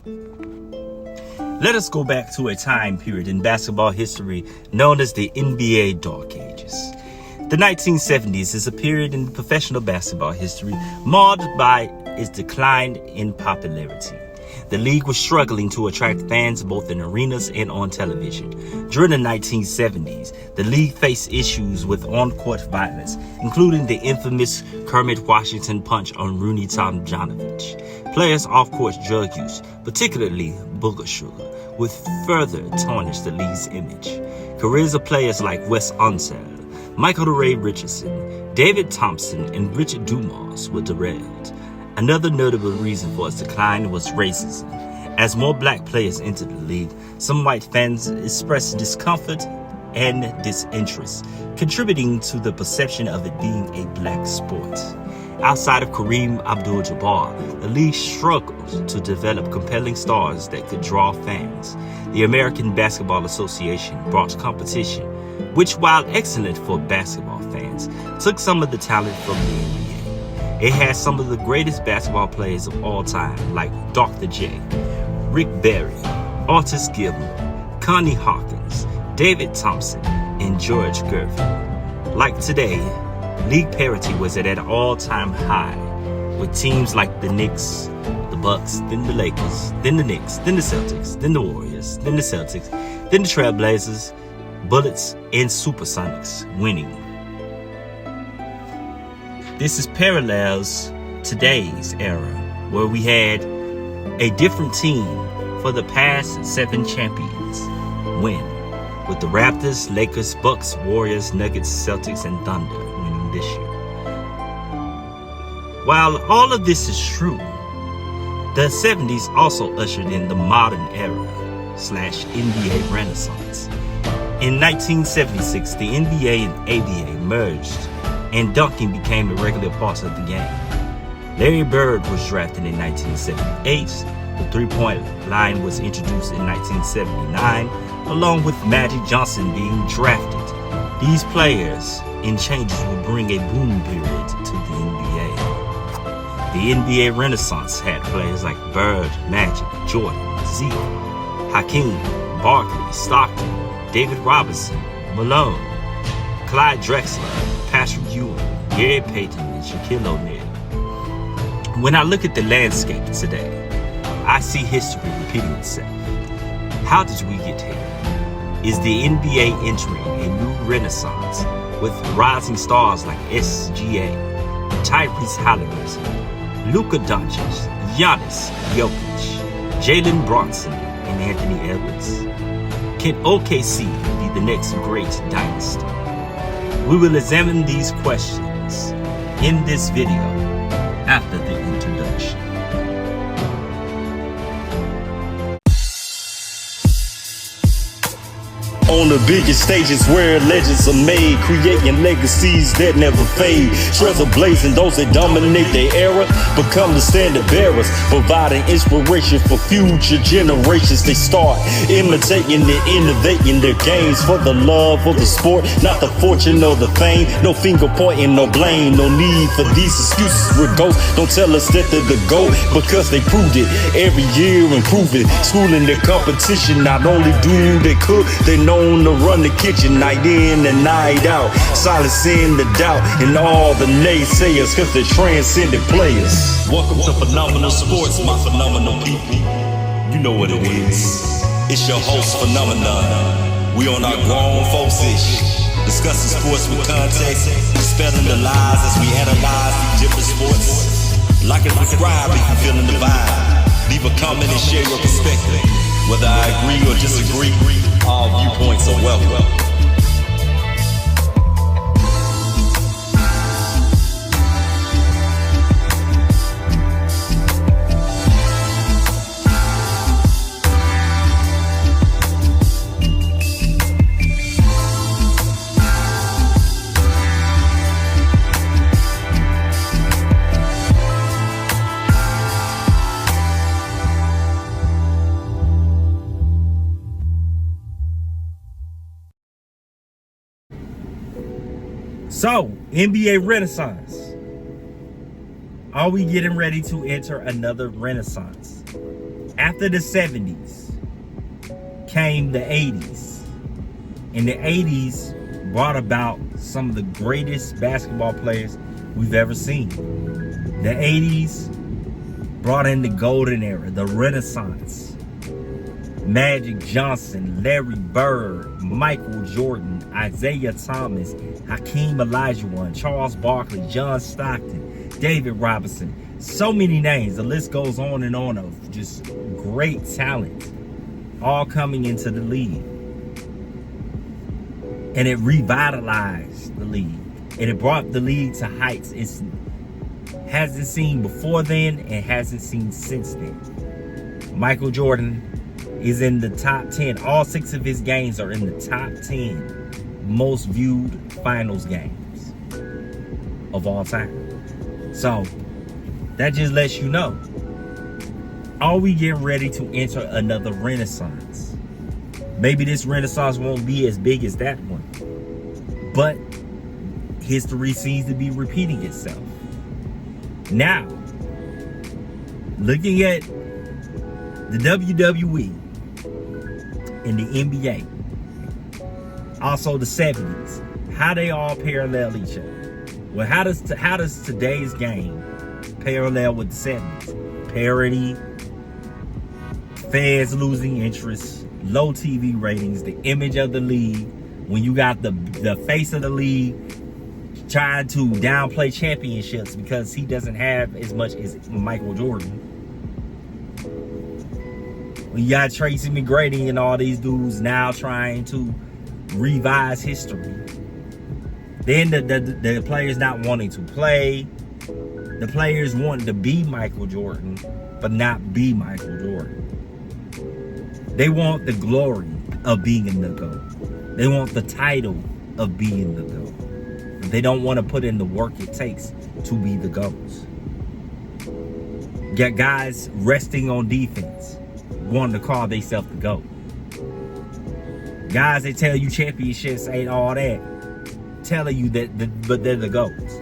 Let us go back to a time period in basketball history known as the NBA Dark Ages. The 1970s is a period in professional basketball history marred by its decline in popularity. The league was struggling to attract fans both in arenas and on television. During the 1970s, the league faced issues with on-court violence, including the infamous Kermit Washington punch on Rooney Tomjanovich. Players' off-court drug use, particularly booger sugar, would further tarnish the league's image. Careers of players like Wes Unseld, Michael Ray Richardson, David Thompson, and Richard Dumas were derailed. Another notable reason for its decline was racism. As more black players entered the league, some white fans expressed discomfort and disinterest, contributing to the perception of it being a black sport. Outside of Kareem Abdul-Jabbar, the league struggled to develop compelling stars that could draw fans. The American Basketball Association brought competition, which, while excellent for basketball fans, took some of the talent from the NBA. It has some of the greatest basketball players of all time, like Dr. J, Rick Barry, Otis Gilman, Connie Hawkins, David Thompson, and George Gervin. Like today, league parity was at an all-time high, with teams like the Knicks, the Bucks, then the Lakers, then the Knicks, then the Celtics, then the Warriors, then the Celtics, then the Trailblazers, Bullets, and Supersonics winning. This is parallels today's era, where we had a different team for the past 7 champions win, with the Raptors, Lakers, Bucks, Warriors, Nuggets, Celtics, and Thunder winning this year. While all of this is true, the 70s also ushered in the modern era / NBA Renaissance. In 1976, the NBA and ABA merged, and dunking became a regular part of the game. Larry Bird was drafted in 1978. The three-point line was introduced in 1979, along with Magic Johnson being drafted. These players and changes will bring a boom period to the NBA. The NBA Renaissance had players like Bird, Magic, Jordan, Zeke, Hakeem, Barkley, Stockton, David Robinson, Malone, Clyde Drexler, Patrick Ewing, Gary Payton, and Shaquille O'Neal. When I look at the landscape today, I see history repeating itself. How did we get here? Is the NBA entering a new renaissance with rising stars like SGA, Tyrese Halliburton, Luka Doncic, Giannis Jokic, Jalen Brunson, and Anthony Edwards? Can OKC be the next great dynasty? We will examine these questions in this video after the introduction. On the biggest stages where legends are made, creating legacies that never fade. Trailblazing those that dominate their era, become the standard bearers, providing inspiration for future generations. They start imitating and innovating their games for the love of the sport, not the fortune or the fame. No finger pointing, no blame, no need for these excuses. We're ghosts. Don't tell us that they're the GOAT, because they proved it every year, improving. Schooling their competition, not only do they cook, they know to run the kitchen night in and night out, silencing the doubt and all the naysayers, cause they're transcendent players. Welcome to Phenomenal Sports, my phenomenal people. You know what it is. It's your host, Phenomenon. We on our grown folks-ish, discussing sports with context, dispelling the lies as we analyze these different sports. Like and subscribe if you're feeling the vibe. Leave a comment and share your perspective. Whether I agree or disagree, all viewpoints are welcome. So, NBA Renaissance. Are we getting ready to enter another renaissance? After the 70s came the 80s. And the 80s brought about some of the greatest basketball players we've ever seen. The 80s brought in the golden era, the Renaissance. Magic Johnson, Larry Bird, Michael Jordan, Isaiah Thomas, Hakeem Olajuwon, Charles Barkley, John Stockton, David Robinson. So many names. The list goes on and on of just great talent all coming into the league. And it revitalized the league. And it brought the league to heights it hasn't seen before then and hasn't seen since then. Michael Jordan is in the top 10. All 6 of his games are in the top 10 most viewed finals games of all time. So that just lets you know, are we getting ready to enter another renaissance? Maybe this renaissance won't be as big as that one, but history seems to be repeating itself. Now, looking at the WWE and the NBA, also the 70s, how they all parallel each other. Well, how does today's game parallel with the 70s? Parity, fans losing interest, low TV ratings, the image of the league. When you got the face of the league trying to downplay championships because he doesn't have as much as Michael Jordan. When you got Tracy McGrady and all these dudes now trying to revise history. Then the players not wanting to play. The players wanting to be Michael Jordan, but not be Michael Jordan. They want the glory of being in the GOAT. They want the title of being the GOAT. They don't want to put in the work it takes to be the GOATs. Got guys resting on defense, wanting to call themselves the GOAT. Guys that tell you championships ain't all that, telling you that, but they're the GOATs.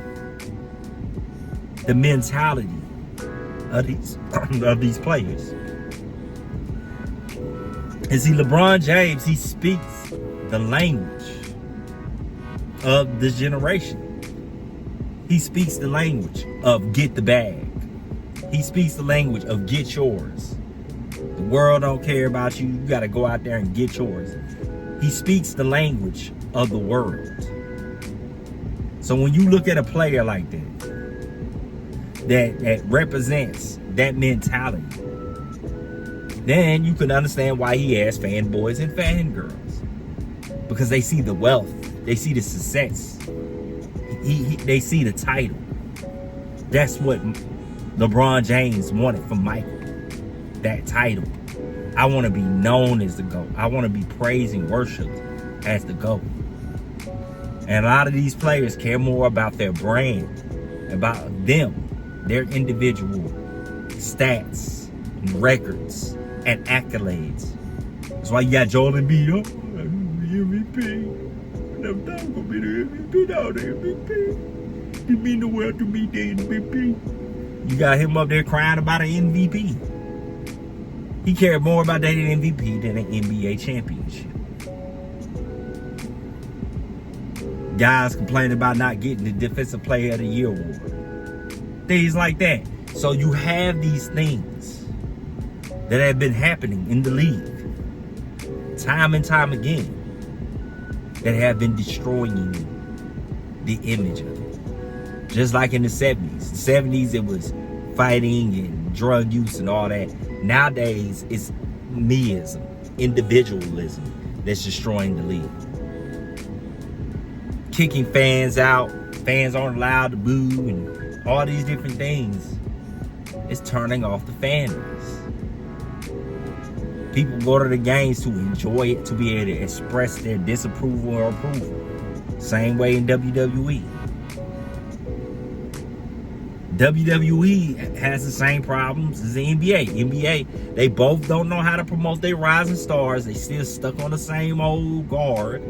The mentality of these players. And see, LeBron James, he speaks the language of this generation. He speaks the language of get the bag. He speaks the language of get yours. The world don't care about you. You got to go out there and get yours. He speaks the language of the world. So when you look at a player like that represents that mentality, then you can understand why he has fanboys and fangirls. Because they see the wealth. They see the success. They see the title. That's what LeBron James wanted from Michael. That title. I want to be known as the GOAT. I want to be praised and worshipped as the GOAT. And a lot of these players care more about their brand, about them, their individual stats and records and accolades. That's why you got Joel Embiid, MVP. I'm not gonna be the MVP, now the MVP. It mean the world to me, the MVP. You got him up there crying about an MVP. He cared more about that MVP than an NBA championship. Guys complaining about not getting the Defensive Player of the Year award. Things like that. So you have these things that have been happening in the league time and time again that have been destroying the image of it. Just like in the 70s. The 70s, it was fighting and drug use and all that. Nowadays, it's meism, individualism that's destroying the league. Kicking fans out. Fans aren't allowed to boo and all these different things. It's turning off the fan base. People go to the games to enjoy it, to be able to express their disapproval or approval. Same way in WWE. WWE has the same problems as the NBA. NBA, they both don't know how to promote their rising stars. They still stuck on the same old guard.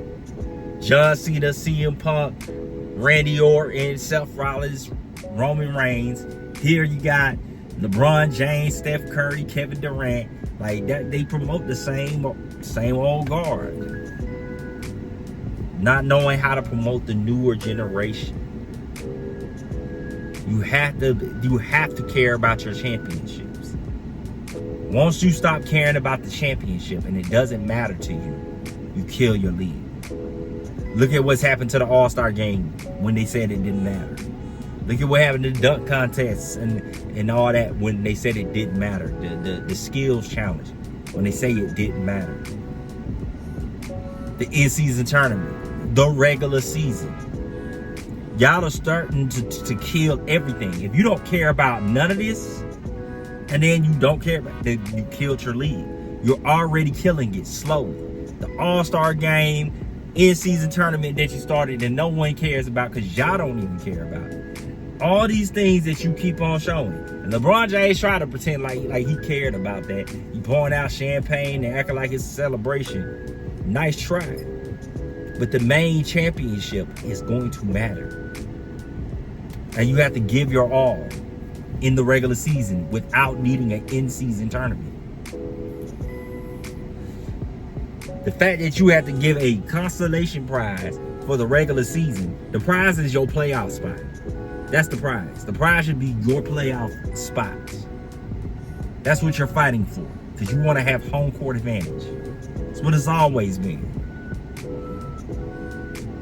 John Cena, CM Punk, Randy Orton, Seth Rollins, Roman Reigns. Here you got LeBron James, Steph Curry, Kevin Durant, Like that, they promote the same old guard, not knowing how to promote the newer generation. You have to care about your championships. Once you stop caring about the championship and it doesn't matter to you, you kill your league. Look at what's happened to the All-Star game when they said it didn't matter. Look at what happened to the dunk contests and all that when they said it didn't matter. The skills challenge, when they say it didn't matter. The in-season tournament, the regular season. Y'all are starting to kill everything. If you don't care about none of this, and then you don't care about it, you killed your league. You're already killing it slowly. The All-Star game, in-season tournament that you started and no one cares about because y'all don't even care about it. All these things that you keep on showing. And LeBron James tried to pretend like he cared about that. He pouring out champagne and acting like it's a celebration. Nice try. But the main championship is going to matter. And you have to give your all in the regular season without needing an in-season tournament. The fact that you have to give a consolation prize for the regular season, the prize is your playoff spot. That's the prize. The prize should be your playoff spot. That's what you're fighting for, because you want to have home court advantage. That's what it's always been.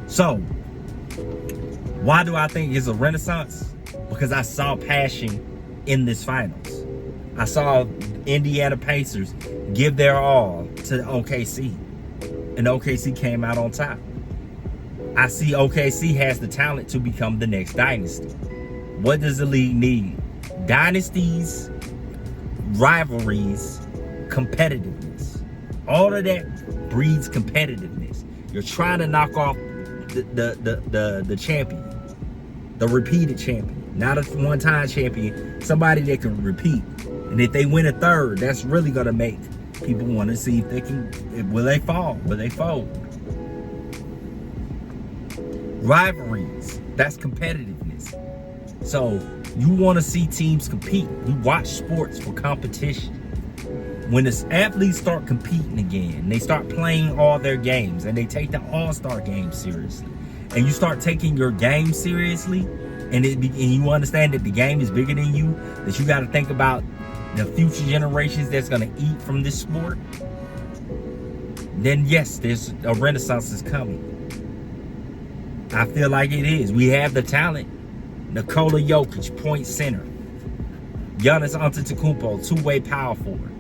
So, why do I think it's a renaissance? Because I saw passion in this finals. I saw Indiana Pacers give their all to OKC, and OKC came out on top. I see OKC has the talent to become the next dynasty. What does the league need? Dynasties, rivalries, competitiveness. All of that breeds competitiveness. You're trying to knock off the champion, the repeated champion, not a one-time champion, somebody that can repeat. And if they win a third, that's really gonna make people want to see if they can, will they fall, will they fold? Rivalries, that's competitiveness. So you want to see teams compete. We watch sports for competition. When the athletes start competing again, they start playing all their games and they take the All-Star game seriously, and you start taking your game seriously, and you understand that the game is bigger than you, that you got to think about the future generations that's going to eat from this sport, then yes, there's a renaissance is coming. I feel like it is. We have the talent. Nikola Jokic, point center. Giannis Antetokounmpo, two-way power forward.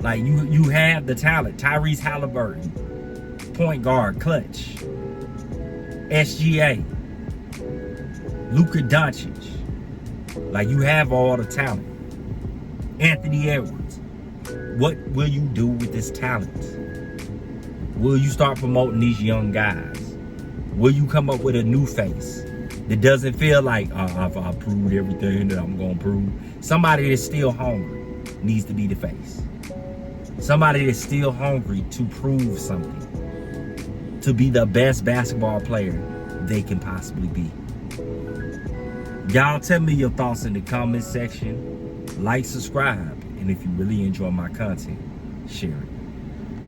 Like, you have the talent. Tyrese Halliburton, point guard, clutch. SGA. Luka Doncic. Like, you have all the talent. Anthony Edwards. What will you do with this talent? Will you start promoting these young guys? Will you come up with a new face that doesn't feel like, I've proved everything that I'm going to prove? Somebody that's still hungry needs to be the face. Somebody that's still hungry to prove something, to be the best basketball player they can possibly be. Y'all tell me your thoughts in the comment section. Like, subscribe, and if you really enjoy my content, share it.